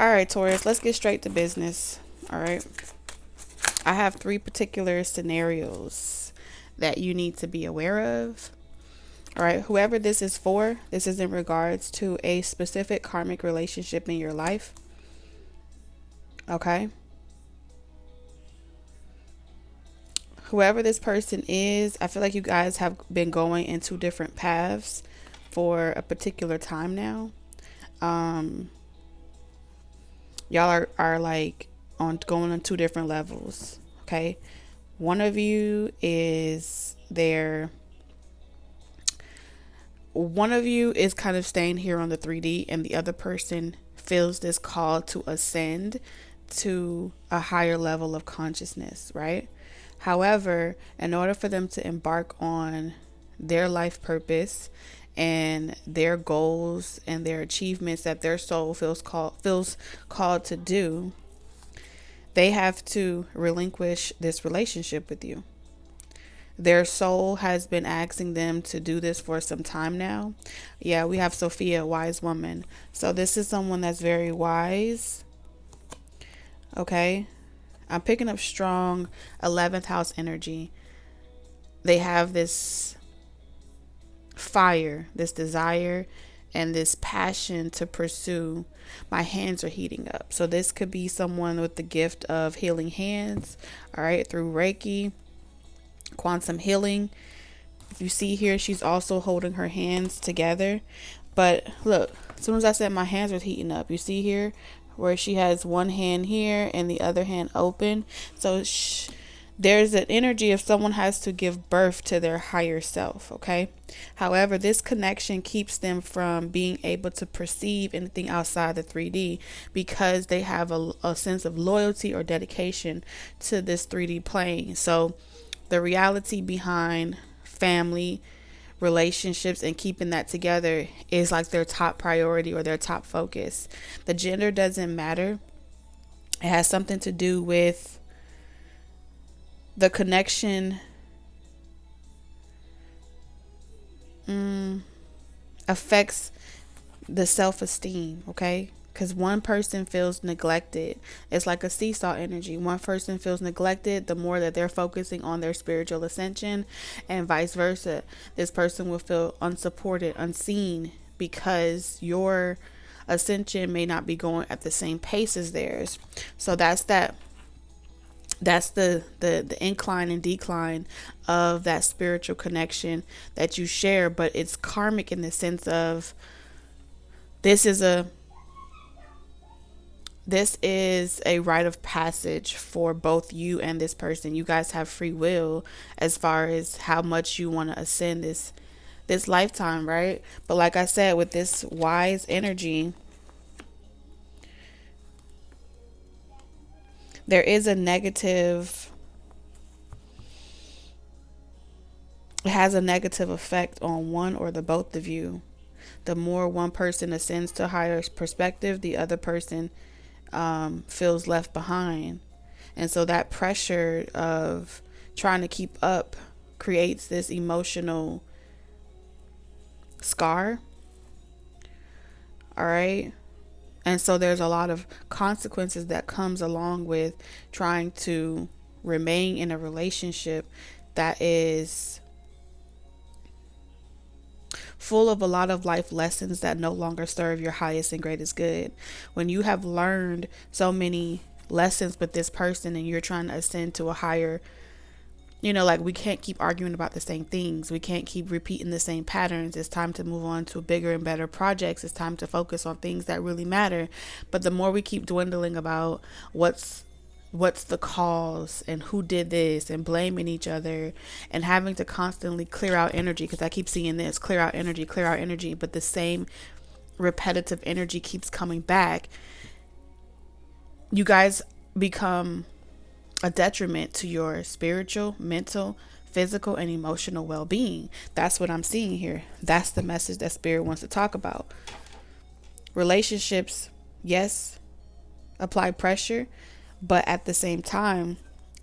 All right, Taurus, let's get straight to business. All right. I have 3 particular scenarios that you need to be aware of. All right. Whoever this is for, this is in regards to a specific karmic relationship in your life. Okay. Whoever this person is, I feel like you guys have been going in 2 different paths for a particular time now. Um, y'all are like on going on 2 different levels. Okay. One of you is there. One of you is kind of staying here on the 3D, and the other person feels this call to ascend to a higher level of consciousness, right? However, in order for them to embark on their life purpose and their goals and their achievements that their soul feels called to do, they have to relinquish this relationship with you. Their soul has been asking them to do this for some time now. Yeah, we have Sophia, wise woman. So this is someone that's very wise. Okay. I'm picking up strong 11th house energy. They have this fire, this desire, and this passion to pursue. My hands are heating up. So this could be someone with the gift of healing hands, all right, through Reiki, quantum healing. If you see here, she's also holding her hands together. But look, as soon as I said my hands were heating up, you see here where she has one hand here and the other hand open. So there's an energy of someone has to give birth to their higher self, okay? However, this connection keeps them from being able to perceive anything outside the 3D because they have a sense of loyalty or dedication to this 3D plane. So the reality behind family, relationships, and keeping that together is like their top priority or their top focus. The gender doesn't matter. It has something to do with the connection affects the self-esteem, okay? Because one person feels neglected. It's like a seesaw energy. One person feels neglected the more that they're focusing on their spiritual ascension, and vice versa. This person will feel unsupported, unseen, because your ascension may not be going at the same pace as theirs. So that's the incline and decline of that spiritual connection that you share. But it's karmic in the sense of this is a rite of passage for both you and this person. You guys have free will as far as how much you want to ascend this lifetime, right? But like I said, with this wise energy, there is a negative, it has a negative effect on one or the both of you. The more one person ascends to higher perspective, the other person feels left behind. And so that pressure of trying to keep up creates this emotional scar. All right. And so there's a lot of consequences that comes along with trying to remain in a relationship that is full of a lot of life lessons that no longer serve your highest and greatest good. When you have learned so many lessons with this person and you're trying to ascend to a higher, like we can't keep arguing about the same things. We can't keep repeating the same patterns. It's time to move on to bigger and better projects. It's time to focus on things that really matter. But the more we keep dwindling about what's the cause and who did this and blaming each other and having to constantly clear out energy, because I keep seeing this, clear out energy, but the same repetitive energy keeps coming back, you guys become a detriment to your spiritual, mental, physical, and emotional well-being. That's what I'm seeing here. That's the message that Spirit wants to talk about. Relationships, yes, apply pressure, but at the same time,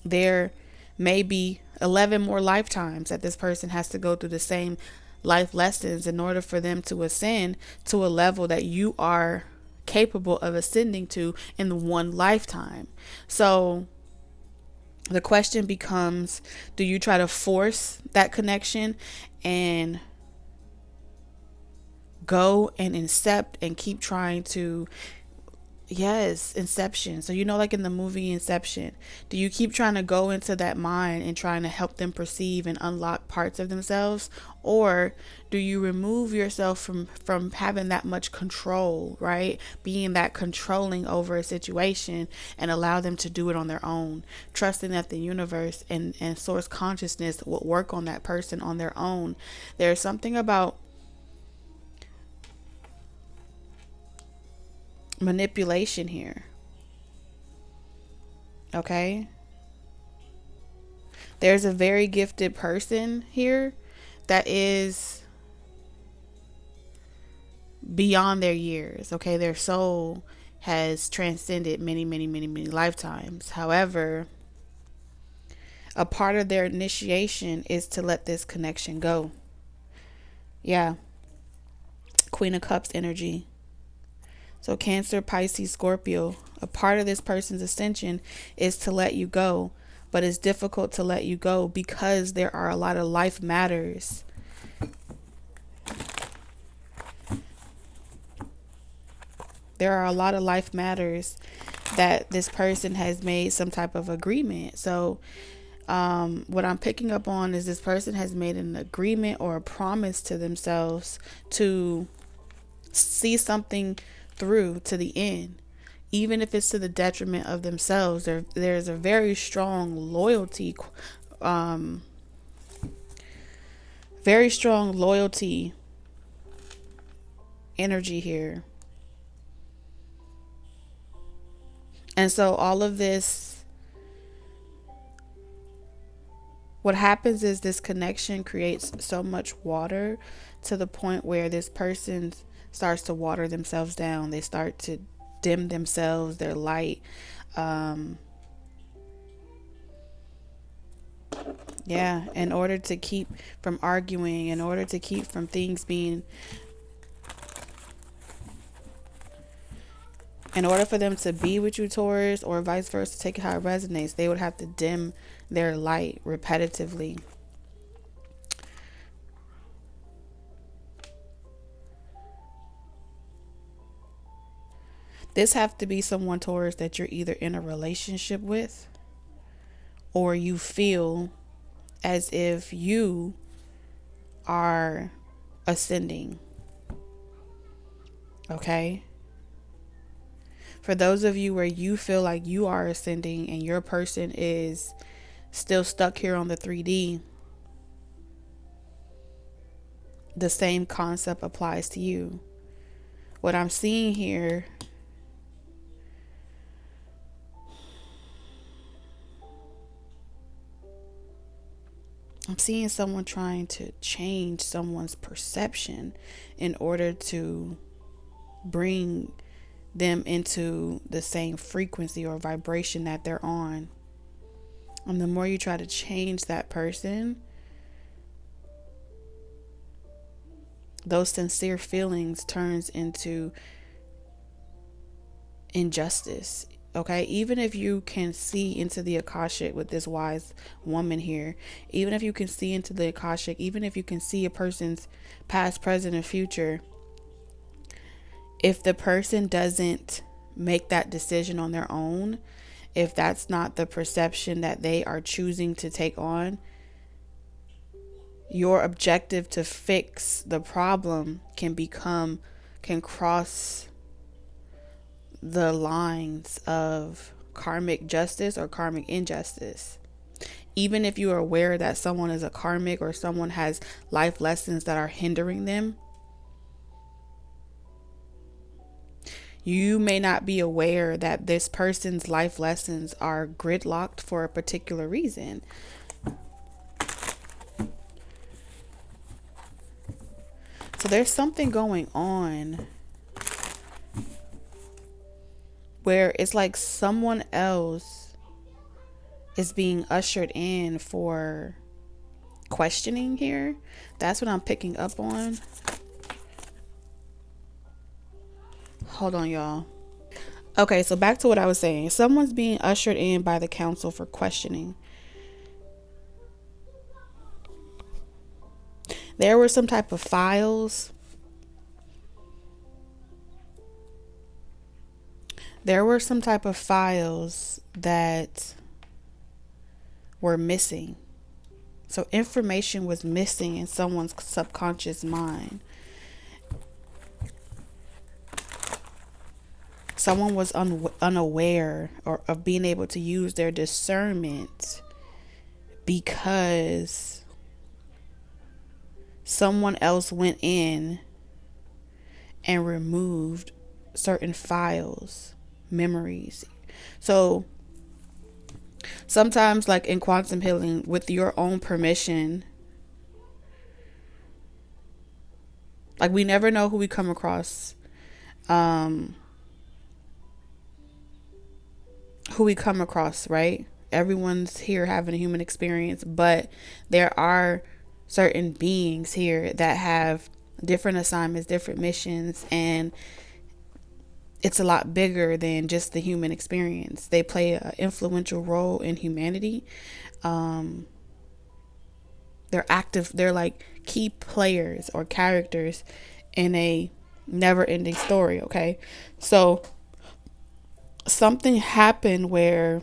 there may be 11 more lifetimes that this person has to go through the same life lessons in order for them to ascend to a level that you are capable of ascending to in one lifetime. So the question becomes, do you try to force that connection and go and incept and keep trying to, yes, Inception. So, like in the movie Inception, do you keep trying to go into that mind and trying to help them perceive and unlock parts of themselves? Or do you remove yourself from having that much control, right? Being that controlling over a situation and allow them to do it on their own, trusting that the universe and source consciousness will work on that person on their own. There's something about manipulation here. Okay? There's a very gifted person here that is beyond their years. Okay? Their soul has transcended many, many, many, many lifetimes. However, a part of their initiation is to let this connection go. Yeah. Queen of Cups energy. So Cancer, Pisces, Scorpio, a part of this person's ascension is to let you go, but it's difficult to let you go because there are a lot of life matters. There are a lot of life matters that this person has made some type of agreement. So what I'm picking up on is this person has made an agreement or a promise to themselves to see something through to the end, even if it's to the detriment of themselves. There's a very strong loyalty, energy here. And so all of this, what happens is this connection creates so much water to the point where this person starts to water themselves down. They start to dim themselves, their light. In order to keep from arguing, in order to keep from things being, in order for them to be with you, Taurus, or vice versa, take it how it resonates, they would have to dim their light repetitively. This have to be someone, Taurus, that you're either in a relationship with or you feel as if you are ascending. Okay? For those of you where you feel like you are ascending and your person is still stuck here on the 3D, the same concept applies to you. What I'm seeing here, I'm seeing someone trying to change someone's perception in order to bring them into the same frequency or vibration that they're on. And the more you try to change that person, those sincere feelings turns into injustice. Okay, even if you can see into the Akashic with this wise woman here, even if you can see into the Akashic, even if you can see a person's past, present, and future, if the person doesn't make that decision on their own, if that's not the perception that they are choosing to take on, your objective to fix the problem can cross the lines of karmic justice or karmic injustice. Even if you are aware that someone is a karmic or someone has life lessons that are hindering them, you may not be aware that this person's life lessons are gridlocked for a particular reason. So there's something going on where it's like someone else is being ushered in for questioning here. That's what I'm picking up on. Hold on, y'all. Okay, so back to what I was saying. Someone's being ushered in by the council for questioning. There were some type of files. There were some type of files that were missing. So information was missing in someone's subconscious mind. Someone was unaware of being able to use their discernment because someone else went in and removed certain files, memories. So sometimes, like in quantum healing, with your own permission, like we never know who we come across. Right? Everyone's here having a human experience, but there are certain beings here that have different assignments, different missions, and it's a lot bigger than just the human experience. They play an influential role in humanity. They're active. They're like key players or characters in a never-ending story. Okay, so something happened where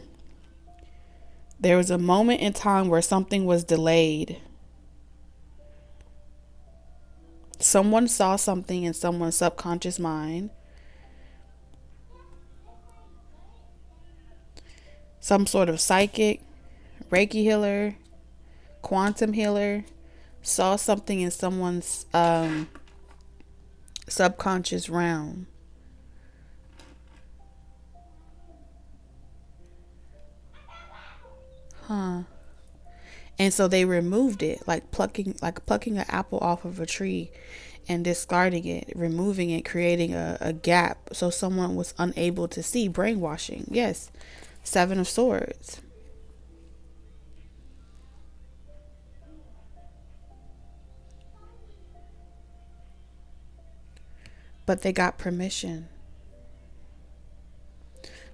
there was a moment in time where something was delayed. Someone saw something in someone's subconscious mind. Some sort of psychic, Reiki healer, quantum healer saw something in someone's subconscious realm. And so they removed it, like plucking an apple off of a tree and discarding it, removing it, creating a gap so someone was unable to see. Brainwashing. Yes. 7 of Swords. But they got permission.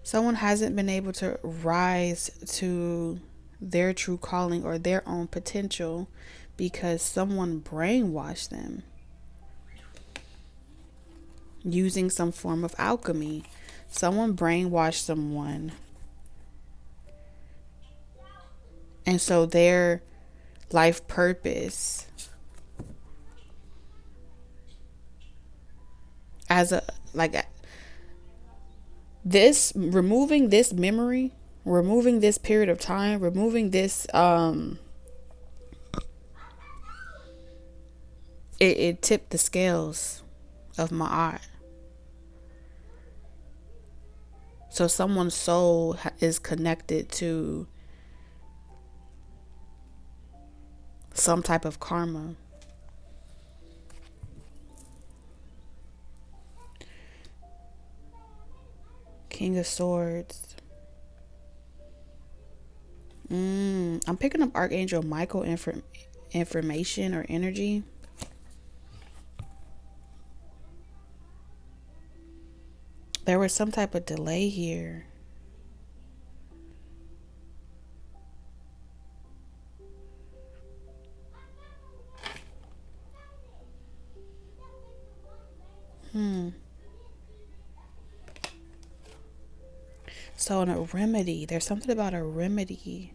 Someone hasn't been able to rise to their true calling or their own potential because someone brainwashed them using some form of alchemy. Someone brainwashed someone, and so their life purpose as a this removing this memory, removing this period of time, removing this it tipped the scales of my art. So someone's soul is connected to some type of karma. King of Swords. I'm picking up Archangel Michael information or energy. There was some type of delay here. So in a remedy, there's something about a remedy.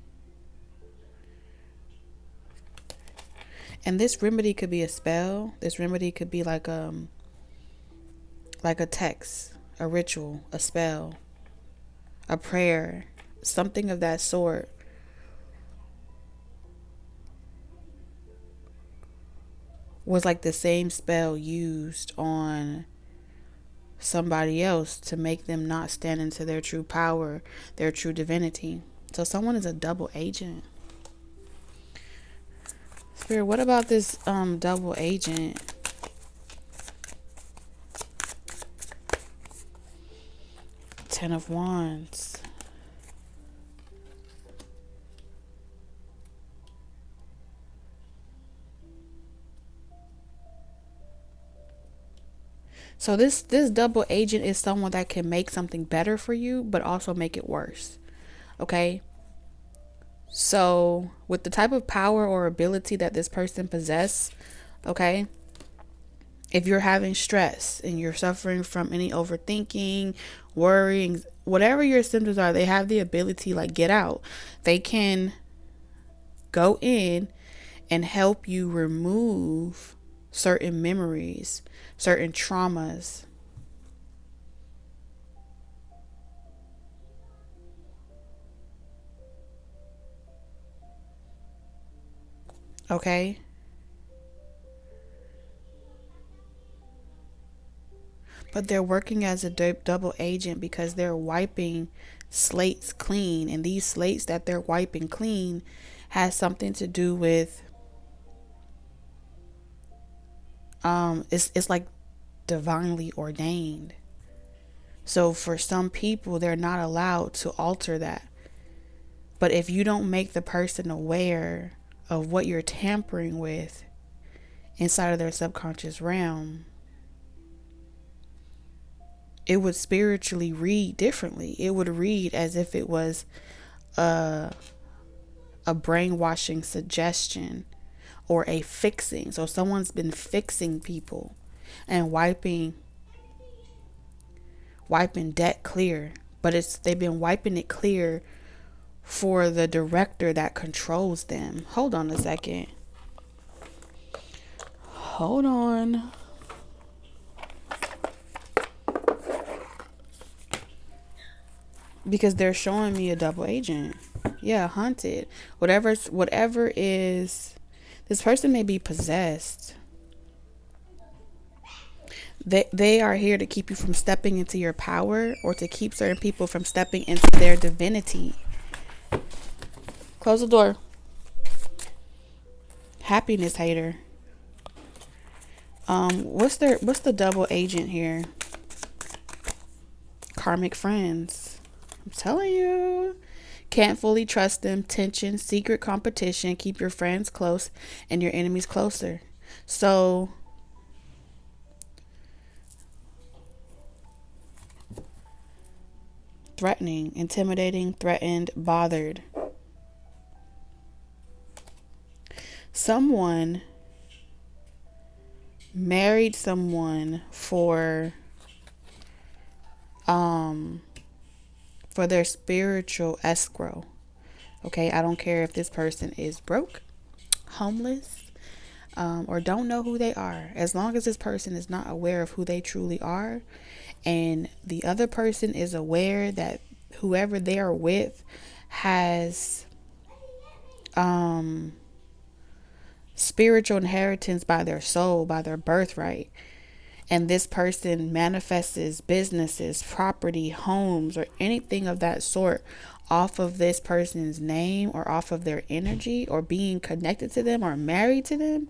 And this remedy could be a spell. This remedy could be like a text, a ritual, a spell, a prayer, something of that sort. Was like the same spell used on somebody else to make them not stand into their true power, their true divinity. So someone is a double agent. Spirit, what about this double agent? Ten of Wands. So this double agent is someone that can make something better for you, but also make it worse. Okay? So with the type of power or ability that this person possesses, okay, if you're having stress and you're suffering from any overthinking, worrying, whatever your symptoms are, they have the ability, like, get out. They can go in and help you remove certain memories, certain traumas. Okay? But they're working as a double agent because they're wiping slates clean. And these slates that they're wiping clean has something to do with it's like divinely ordained. So for some people, they're not allowed to alter that. But if you don't make the person aware of what you're tampering with inside of their subconscious realm, it would spiritually read differently. It would read as if it was a brainwashing suggestion or a fixing. So someone's been fixing people and wiping debt clear, but they've been wiping it clear for the director that controls them. Hold on a second. Hold on. Because they're showing me a double agent. Yeah, hunted. Whatever is, this person may be possessed. They are here to keep you from stepping into your power, or to keep certain people from stepping into their divinity. Close the door. Happiness hater. What's the double agent here? Karmic friends. I'm telling you. Can't fully trust them. Tension, secret competition. Keep your friends close and your enemies closer. So threatening, intimidating, threatened, bothered. Someone married someone for their spiritual escrow. Okay, I don't care if this person is broke, homeless, or don't know who they are. As long as this person is not aware of who they truly are, and the other person is aware that whoever they are with has spiritual inheritance by their soul, by their birthright, and this person manifests businesses, property, homes, or anything of that sort off of this person's name, or off of their energy, or being connected to them, or married to them,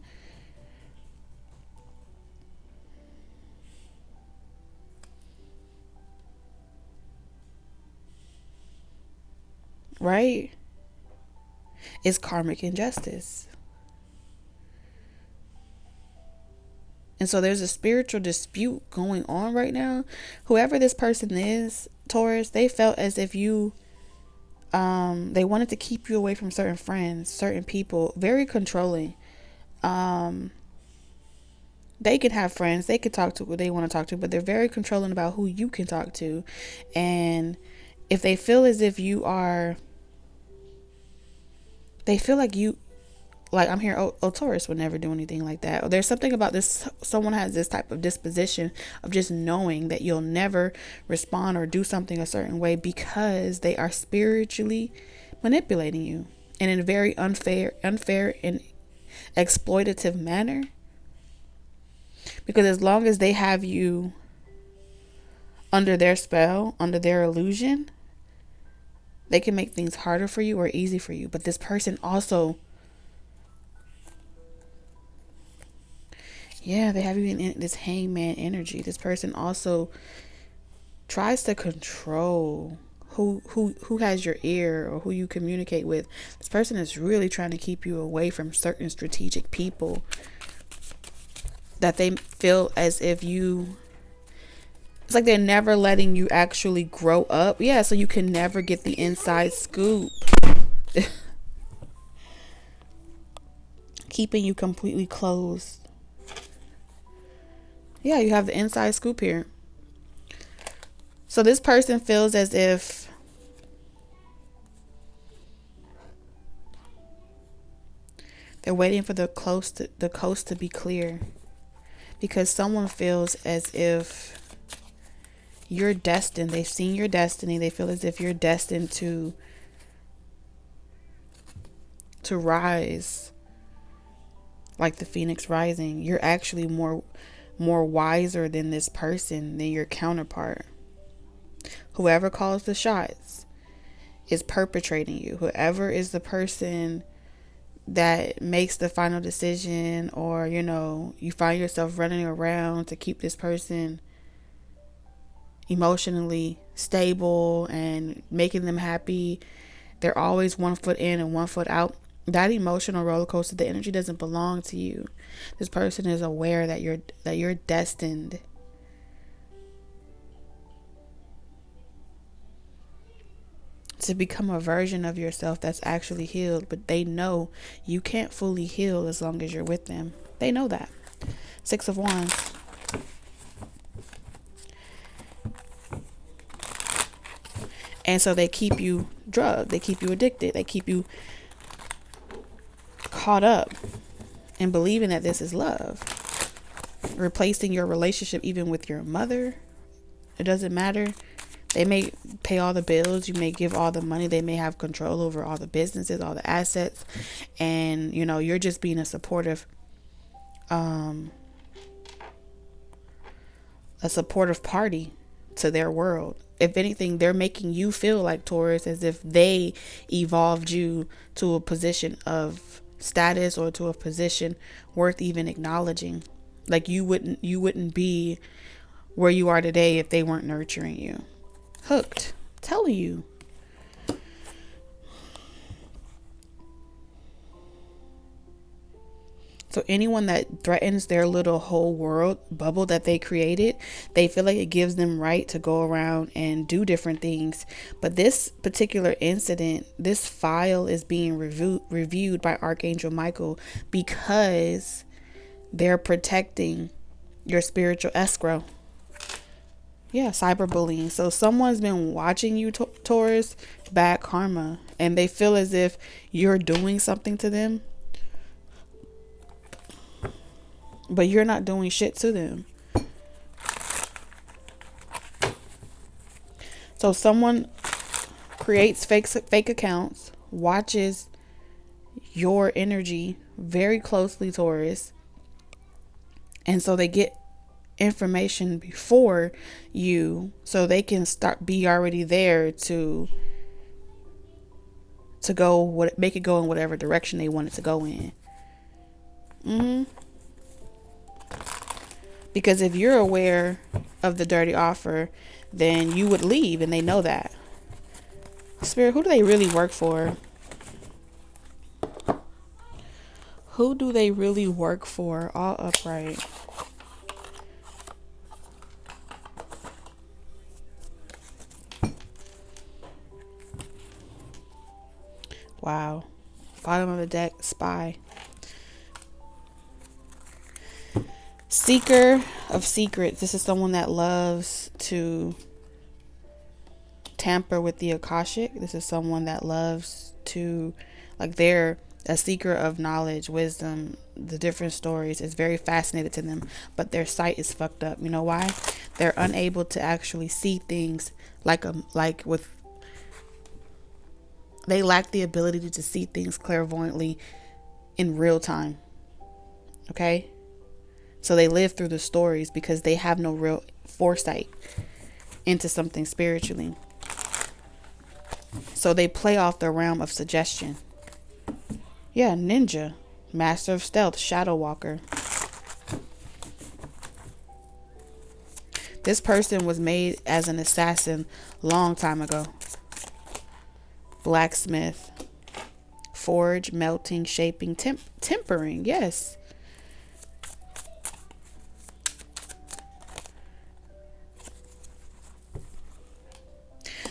right? It's karmic injustice. And so there's a spiritual dispute going on right now. Whoever this person is, Taurus, they felt as if you, they wanted to keep you away from certain friends, certain people, very controlling. They can have friends, they can talk to who they want to talk to, but they're very controlling about who you can talk to. And if they feel as if you are, they feel like you, like, I'm here, Taurus would never do anything like that. Or there's something about this, someone has this type of disposition of just knowing that you'll never respond or do something a certain way because they are spiritually manipulating you, and in a very unfair and exploitative manner. Because as long as they have you under their spell, under their illusion, they can make things harder for you or easy for you. But this person also, yeah, they have you in this hangman energy. This person also tries to control who has your ear or who you communicate with. This person is really trying to keep you away from certain strategic people that they feel as if you It's like they're never letting you actually grow up. Yeah, so you can never get the inside scoop. Keeping you completely closed. Yeah, you have the inside scoop here. So this person feels as if they're waiting for the coast to be clear, because someone feels as if you're destined. They've seen your destiny. They feel as if you're destined to rise like the phoenix rising. You're actually more wiser than this person, than your counterpart. Whoever calls the shots is perpetrating you. Whoever is the person that makes the final decision, or you find yourself running around to keep this person emotionally stable and making them happy. They're always 1 foot in and 1 foot out. That emotional roller coaster, the energy doesn't belong to you. This person is aware that you're destined to become a version of yourself that's actually healed, but they know you can't fully heal as long as you're with them. They know that. 6 of Wands. And so they keep you drugged, they keep you addicted, they keep you caught up in believing that this is love. Replacing your relationship even with your mother. It doesn't matter. They may pay all the bills, you may give all the money, they may have control over all the businesses, all the assets, and you're just being a supportive party to their world. If anything, they're making you feel like, Taurus, as if they evolved you to a position of status or to a position worth even acknowledging. Like you wouldn't be where you are today if they weren't nurturing you. Hooked. I'm telling you. So anyone that threatens their little whole world bubble that they created, they feel like it gives them right to go around and do different things. But this particular incident, this file is being reviewed by Archangel Michael because they're protecting your spiritual escrow. Yeah, cyberbullying. So someone's been watching you, Taurus, bad karma, and they feel as if you're doing something to them, but you're not doing shit to them. So someone creates fake accounts, watches your energy very closely, Taurus, and so they get information before you, so they can be already there to make it go in whatever direction they want it to go in. Because if you're aware of the dirty offer, then you would leave, and they know that. Spirit, who do they really work for? Who do they really work for? All upright. Wow. Bottom of the deck, spy. Seeker of secrets. This is someone that loves to tamper with the Akashic. This is someone that loves to, they're a seeker of knowledge, wisdom, the different stories. Is very fascinated to them, but their sight is fucked up. You know why? They're unable to actually see things they lack the ability to see things clairvoyantly in real time. Okay? So they live through the stories because they have no real foresight into something spiritually. So they play off the realm of suggestion. Yeah, ninja, master of stealth, shadow walker. This person was made as an assassin long time ago. Blacksmith, forge, melting, shaping, tempering. Yes.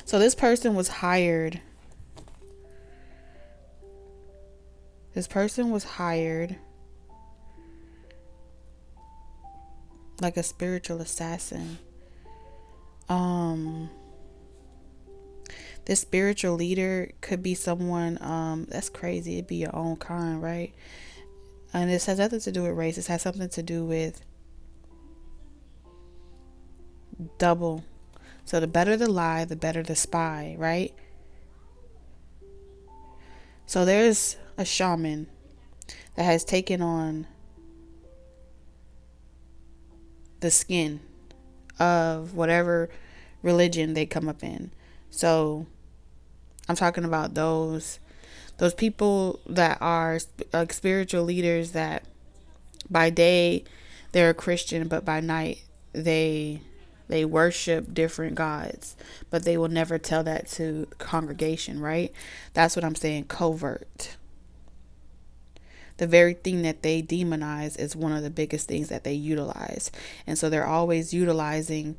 So this person was hired. This person was hired like a spiritual assassin. This spiritual leader could be someone, that's crazy. It'd be your own kind, right? And this has nothing to do with race. This has something to do with double. So the better the lie, the better the spy, right? So there's a shaman that has taken on the skin of whatever religion they come up in. So I'm talking about those people that are like spiritual leaders that by day they're a Christian, but by night they worship different gods, but they will never tell that to the congregation, right? That's what I'm saying, covert. The very thing that they demonize is one of the biggest things that they utilize. And so they're always utilizing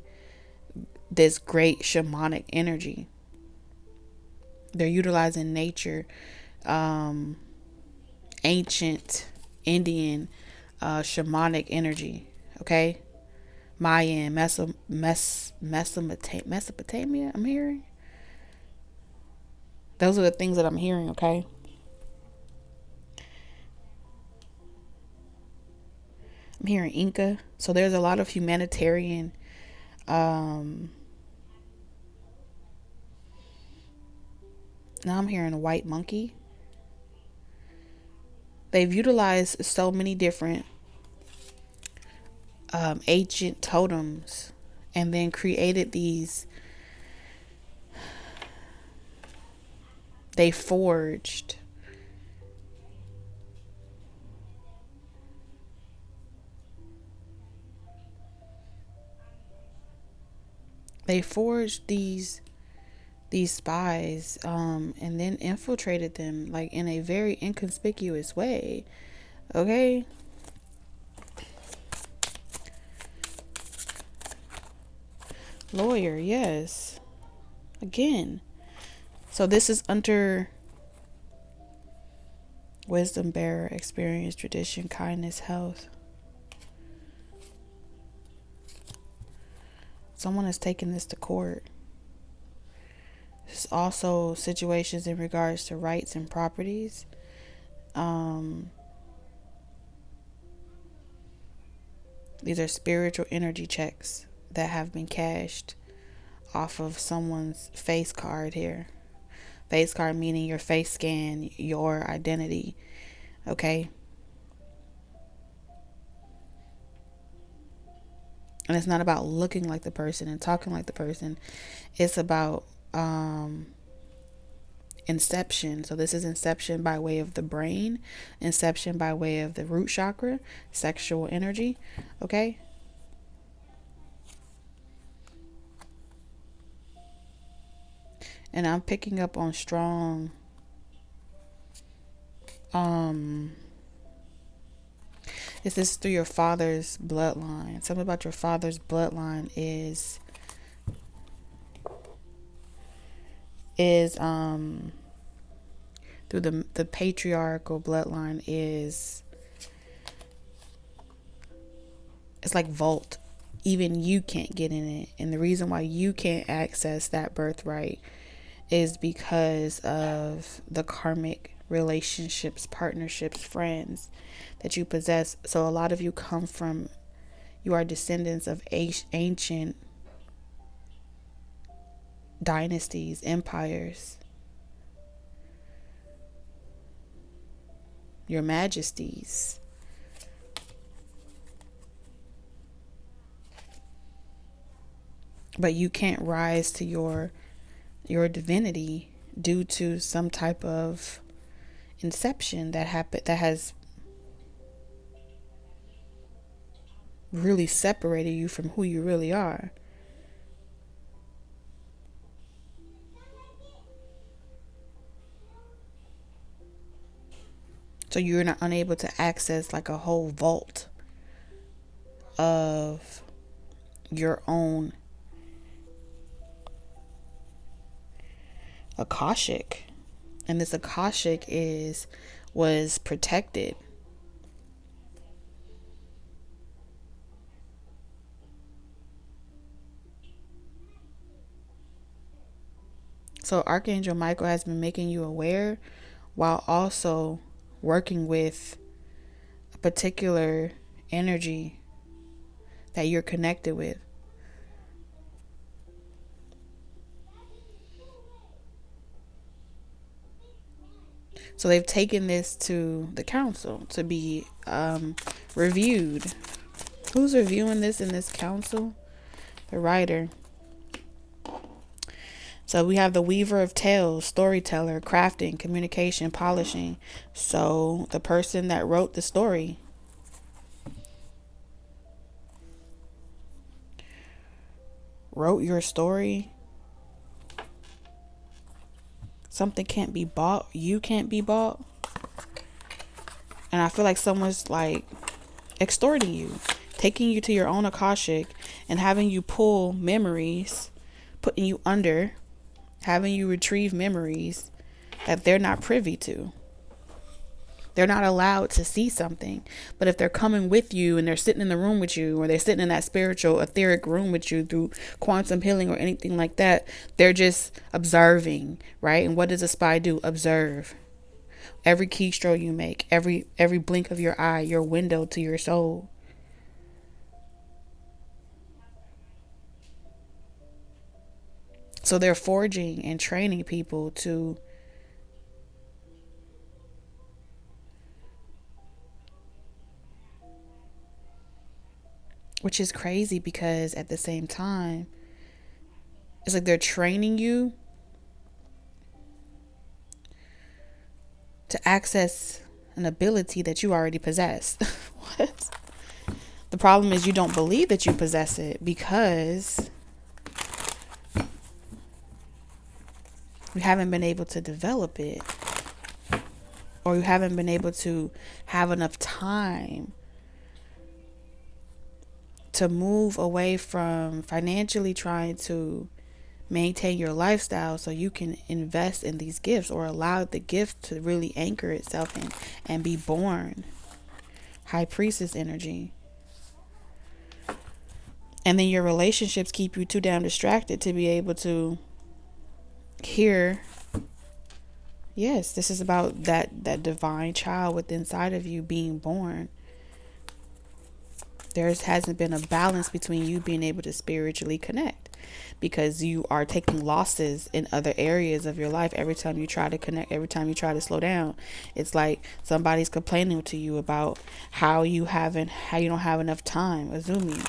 this great shamanic energy. They're utilizing nature, ancient Indian, shamanic energy, okay? Mayan, Mesopotamia, I'm hearing. Those are the things that I'm hearing, okay? I'm hearing Inca. So there's a lot of humanitarian, now I'm hearing a white monkey. They've utilized so many different ancient totems and then created these. They forged these spies, and then infiltrated them like in a very inconspicuous way, okay? Lawyer, yes. Again. So this is under wisdom bearer, experience, tradition, kindness, health. Someone has taken this to court. There's also situations in regards to rights and properties. These are spiritual energy checks that have been cashed off of someone's face card here. Face card meaning your face scan, your identity, okay? And it's not about looking like the person and talking like the person. It's about inception. So this is inception by way of the brain, inception by way of the root chakra, sexual energy, okay? And I'm picking up on strong is this through your father's bloodline? Something about your father's bloodline is through the patriarchal bloodline is, it's like vault. Even you can't get in it. And the reason why you can't access that birthright is because of the karmic relationships, partnerships, friends that you possess. So a lot of you you are descendants of ancient dynasties, empires, your majesties. But you can't rise to your divinity due to some type of inception that happened, that has really separated you from who you really are. So you're not unable to access like a whole vault of your own Akashic. And this Akashic was protected. So Archangel Michael has been making you aware while also working with a particular energy that you're connected with. So they've taken this to the council to be reviewed. Who's reviewing this in this council? The writer. So we have the weaver of tales, storyteller, crafting, communication, polishing. So the person that wrote the story. Wrote your story. Something can't be bought. You can't be bought. And I feel like someone's like extorting you, taking you to your own Akashic and having you pull memories, putting you under, having you retrieve memories that they're not privy to. They're not allowed to see something. But if they're coming with you and they're sitting in the room with you, or they're sitting in that spiritual etheric room with you through quantum healing or anything like that, they're just observing, right? And what does a spy do? Observe. Every keystroke you make, every blink of your eye, your window to your soul. So they're forging and training people to which is crazy, because at the same time, it's like they're training you to access an ability that you already possess. What? The problem is you don't believe that you possess it because you haven't been able to develop it, or you haven't been able to have enough time to move away from financially trying to maintain your lifestyle so you can invest in these gifts, or allow the gift to really anchor itself in and be born. High priestess energy. And then your relationships keep you too damn distracted to be able to hear, yes, this is about that divine child within inside of you being born. There hasn't been a balance between you being able to spiritually connect, because you are taking losses in other areas of your life every time you try to connect, every time you try to slow down. It's like somebody's complaining to you about how you don't have enough time. Assuming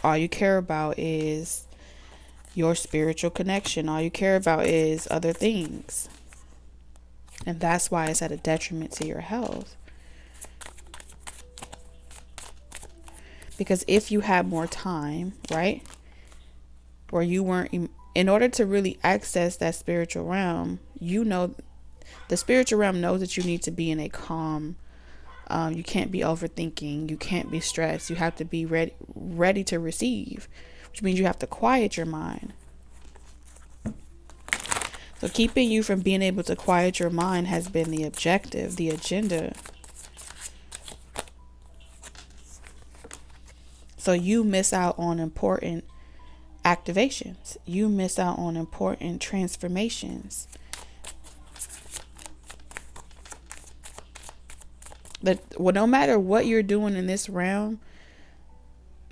all you care about is your spiritual connection. All you care about is other things. And that's why it's at a detriment to your health. Because if you had more time, right, or you weren't, in order to really access that spiritual realm, the spiritual realm knows that you need to be in a calm, you can't be overthinking, you can't be stressed, you have to be ready to receive, which means you have to quiet your mind. So keeping you from being able to quiet your mind has been the objective, the agenda. So you miss out on important activations. You miss out on important transformations. No matter what you're doing in this realm,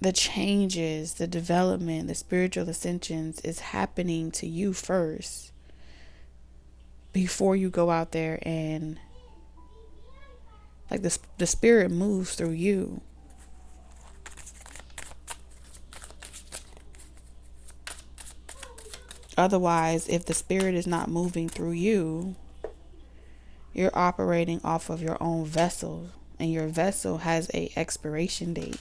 the changes, the development, the spiritual ascensions is happening to you first before you go out there and like the spirit moves through you. Otherwise, if the spirit is not moving through you, you're operating off of your own vessel, and your vessel has a expiration date.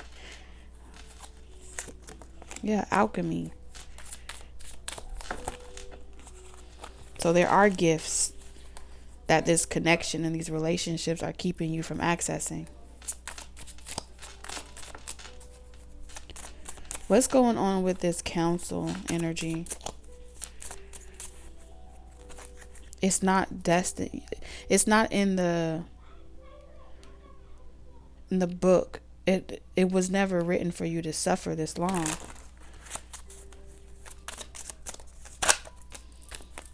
Yeah, alchemy. So there are gifts that this connection and these relationships are keeping you from accessing. What's going on with this council energy? It's not destined. It's not in the book. It was never written for you to suffer this long.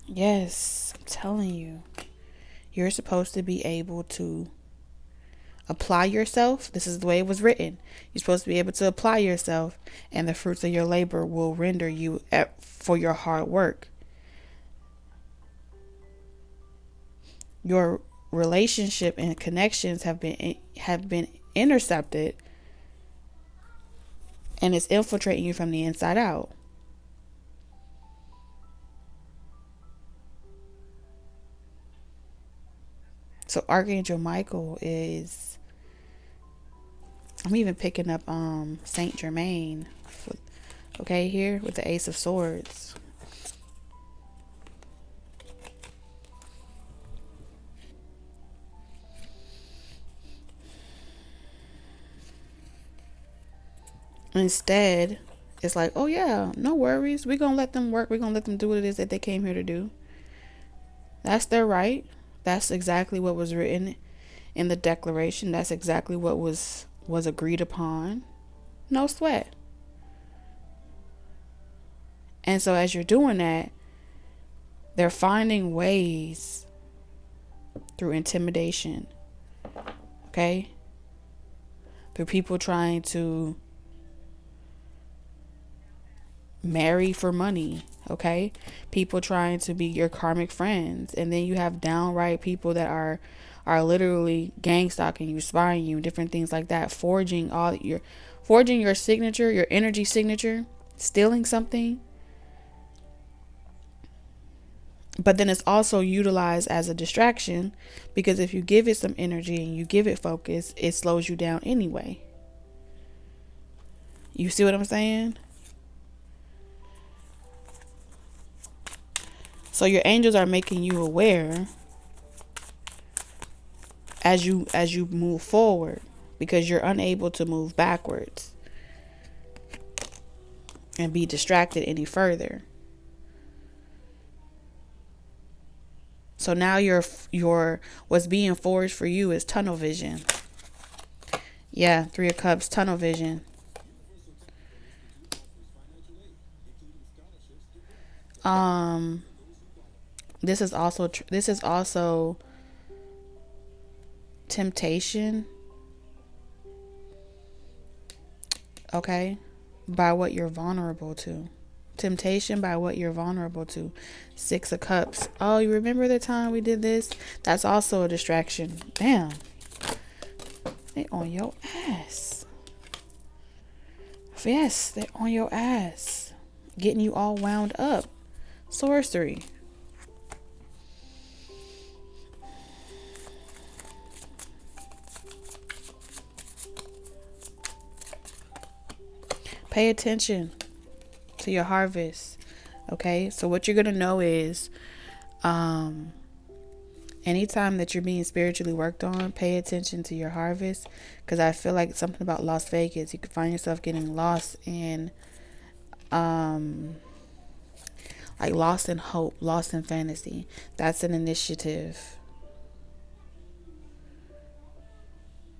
Yes, I'm telling you. You're supposed to be able to apply yourself. This is the way it was written. You're supposed to be able to apply yourself, and the fruits of your labor will render you for your hard work. Your relationship and connections have been intercepted, and it's infiltrating you from the inside out. So Archangel Michael is, I'm even picking up Saint Germain, okay, here with the Ace of Swords. Instead, it's like, oh yeah, no worries. We're going to let them work. We're going to let them do what it is that they came here to do. That's their right. That's exactly what was written in the declaration. That's exactly what was agreed upon. No sweat. And so as you're doing that, they're finding ways through intimidation, okay? Through people trying to marry for money, okay? People trying to be your karmic friends. And then you have downright people that are literally gang stalking you, spying you, different things like that, forging your signature, your energy signature, stealing something. But then it's also utilized as a distraction, because if you give it some energy and you give it focus, it slows you down anyway. You see what I'm saying? So your angels are making you aware as you move forward, because you're unable to move backwards and be distracted any further. So now your what's being forged for you is tunnel vision. Yeah, 3 of Cups, tunnel vision. This is also temptation. Okay? By what you're vulnerable to. Temptation by what you're vulnerable to. 6 of Cups. Oh, you remember the time we did this? That's also a distraction. Damn. They on your ass. Yes, they're on your ass. Getting you all wound up. Sorcery. Pay attention to your harvest. Okay, so what you're gonna know is anytime that you're being spiritually worked on, pay attention to your harvest, because I feel like something about Las Vegas, you could find yourself getting lost in like lost in hope, lost in fantasy. That's an initiative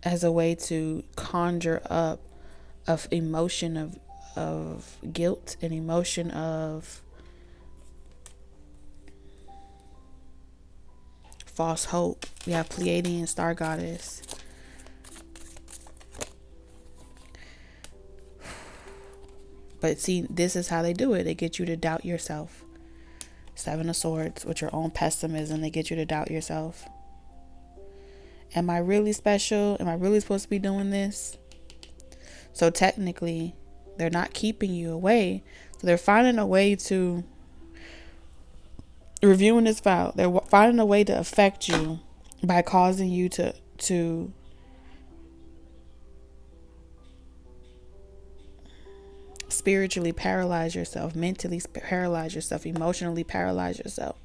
as a way to conjure up of emotion of guilt, an emotion of false hope. We have Pleiadian star goddess. But see, this is how they do it. They get you to doubt yourself. 7 of Swords, with your own pessimism, they get you to doubt yourself. Am I really special? Am I really supposed to be doing this? So technically, they're not keeping you away. So they're finding a way to, reviewing this file, they're finding a way to affect you by causing you to spiritually paralyze yourself, mentally paralyze yourself, emotionally paralyze yourself.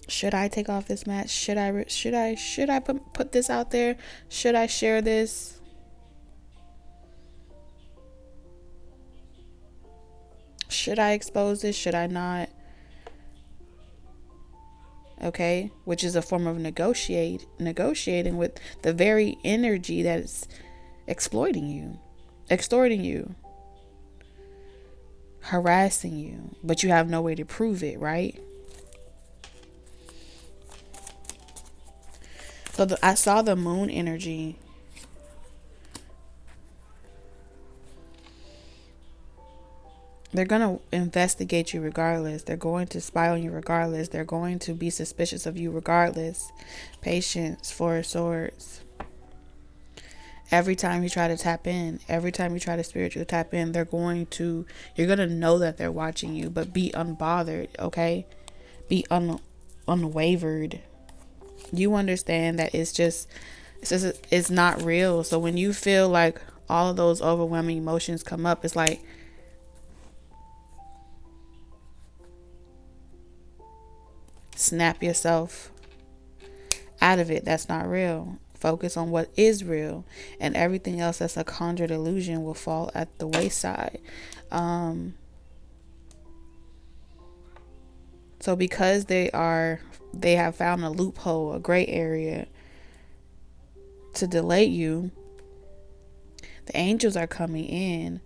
Should I take off this match? Should I put this out there? Should I share this? Should I expose this? Should I not? Okay, which is a form of negotiating with the very energy that's exploiting you, extorting you, harassing you, but you have no way to prove it, right? So I saw the moon energy. They're going to investigate you regardless. They're going to spy on you regardless. They're going to be suspicious of you regardless. Patience, Four of Swords. Every time you try to tap in, every time you try to spiritually tap in, you're going to know that they're watching you, but be unbothered, okay? Be unwavered. You understand that it's not real. So when you feel like all of those overwhelming emotions come up, it's like, snap yourself out of it. That's not real. Focus on what is real, and everything else that's a conjured illusion will fall at the wayside. So because they have found a loophole, a gray area to delay you, the angels are coming in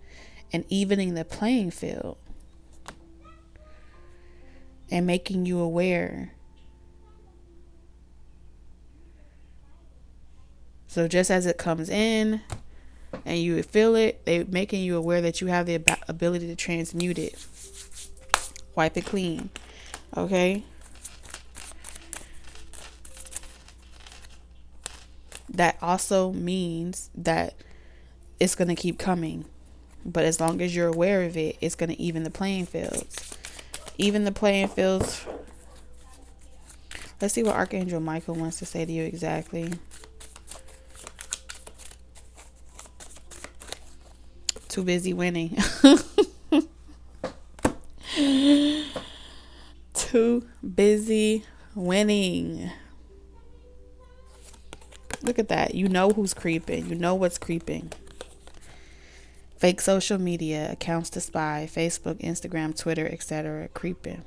and evening the playing field and making you aware. So just as it comes in and you feel it, they're making you aware that you have the ability to transmute it. Wipe it clean. Okay? That also means that it's going to keep coming. But as long as you're aware of it, it's going to even the playing fields. Even the playing fields. Let's see what Archangel Michael wants to say to you exactly. Too busy winning. Too busy winning. Look at that. You know who's creeping. You know what's creeping. Fake social media, accounts to spy, Facebook, Instagram, Twitter, etc. creeping.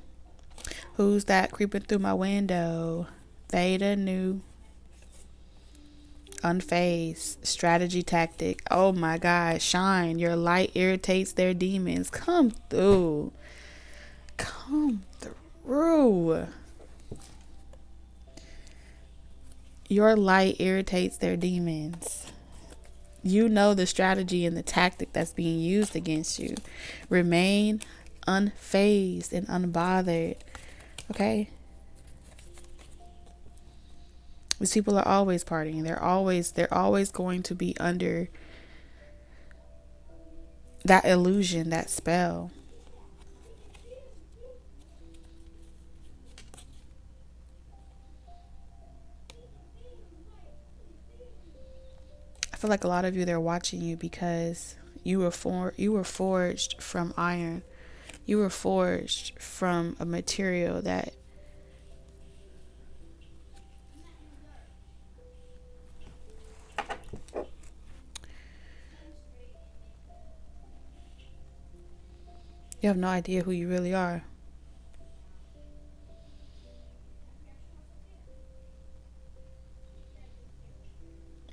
Who's that creeping through my window? Theta Nu. Unfazed. Strategy tactic. Oh my God. Shine. Your light irritates their demons. Come through. Come through. Your light irritates their demons. You know the strategy and the tactic that's being used against you. Remain unfazed and unbothered. Okay? These people are always partying. They're always going to be under that illusion, that spell. I feel like a lot of you, they're watching you because you were forged from iron. You were forged from a material that you have no idea who you really are.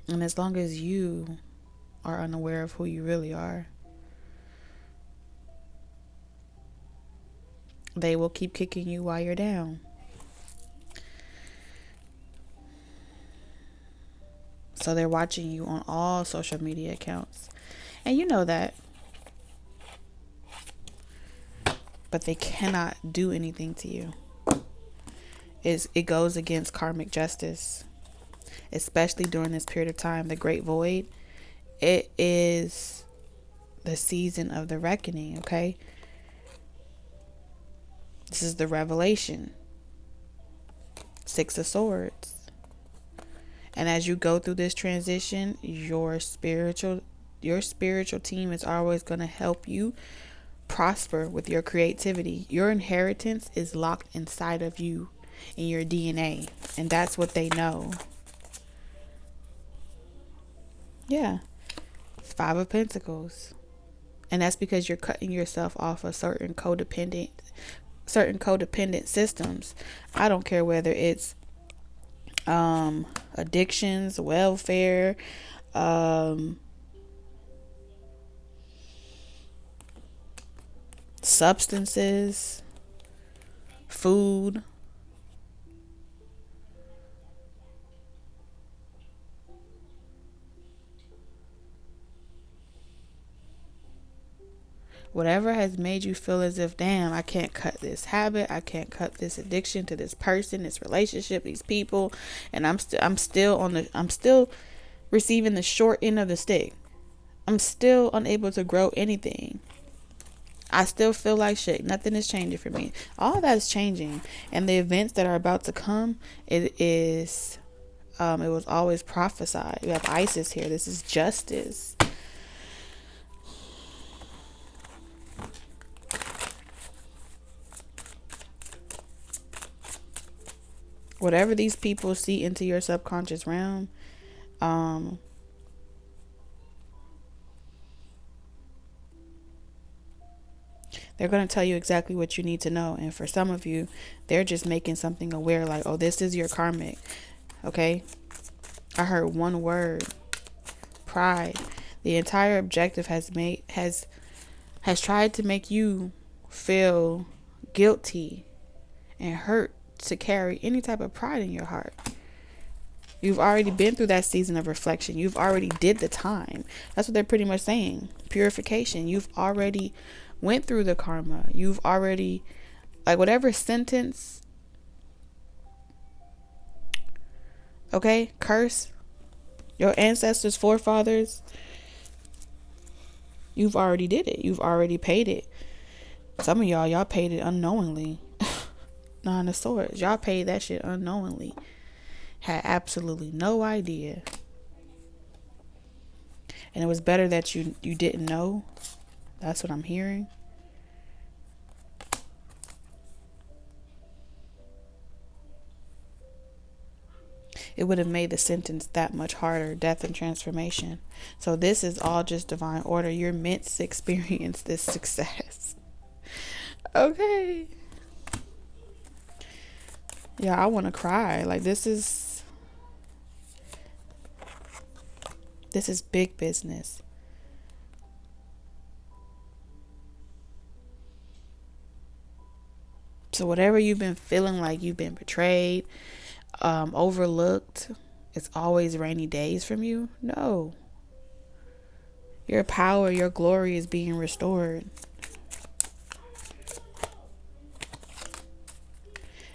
And as long as you are unaware of who you really are, they will keep kicking you while you're down. So they're watching you on all social media accounts. And you know that. But they cannot do anything to you. It goes against karmic justice. Especially during this period of time, the Great Void. It is the season of the reckoning, okay? This is the revelation. Six of Swords. And as you go through this transition, your spiritual team is always going to help you prosper with your creativity. Your inheritance is locked inside of you in your DNA. And that's what they know. Yeah. It's Five of Pentacles. And that's because you're cutting yourself off of certain codependent systems. I don't care whether it's addictions, welfare, substances, food. Whatever has made you feel as if, damn, I can't cut this habit, I can't cut this addiction to this person, this relationship, these people, and I'm still receiving the short end of the stick. I'm still unable to grow anything. I still feel like shit. Nothing is changing for me. All that is changing, and the events that are about to come, it was always prophesied. We have Isis here. This is justice. Whatever these people see into your subconscious realm, they're going to tell you exactly what you need to know. And for some of you, they're just making something aware, like, oh, this is your karmic. Okay? I heard one word: pride. The entire objective has tried to make you feel guilty and hurt to carry any type of pride in your heart. You've already been through that season of reflection. You've already did the time. That's what they're pretty much saying. Purification. You've already went through the karma. You've already, like, whatever sentence, okay, curse, your ancestors, forefathers, you've already did it. You've already paid it. Some of y'all paid it unknowingly. Nine of Swords. Y'all paid that shit unknowingly. Had absolutely no idea. And it was better that you didn't know. That's what I'm hearing. It would have made the sentence that much harder. Death and transformation. So this is all just divine order. You're meant to experience this success. Okay. Yeah, I want to cry. Like, this is big business. So whatever you've been feeling like you've been betrayed, overlooked, it's always rainy days from you. No. Your power, your glory is being restored.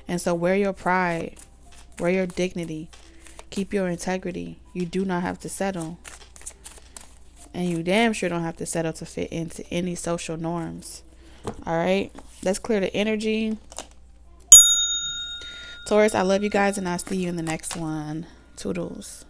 And so wear your pride, wear your dignity, keep your integrity. You do not have to settle. And you damn sure don't have to settle to fit into any social norms. All right, let's clear the energy. Taurus, I love you guys, and I'll see you in the next one. Toodles.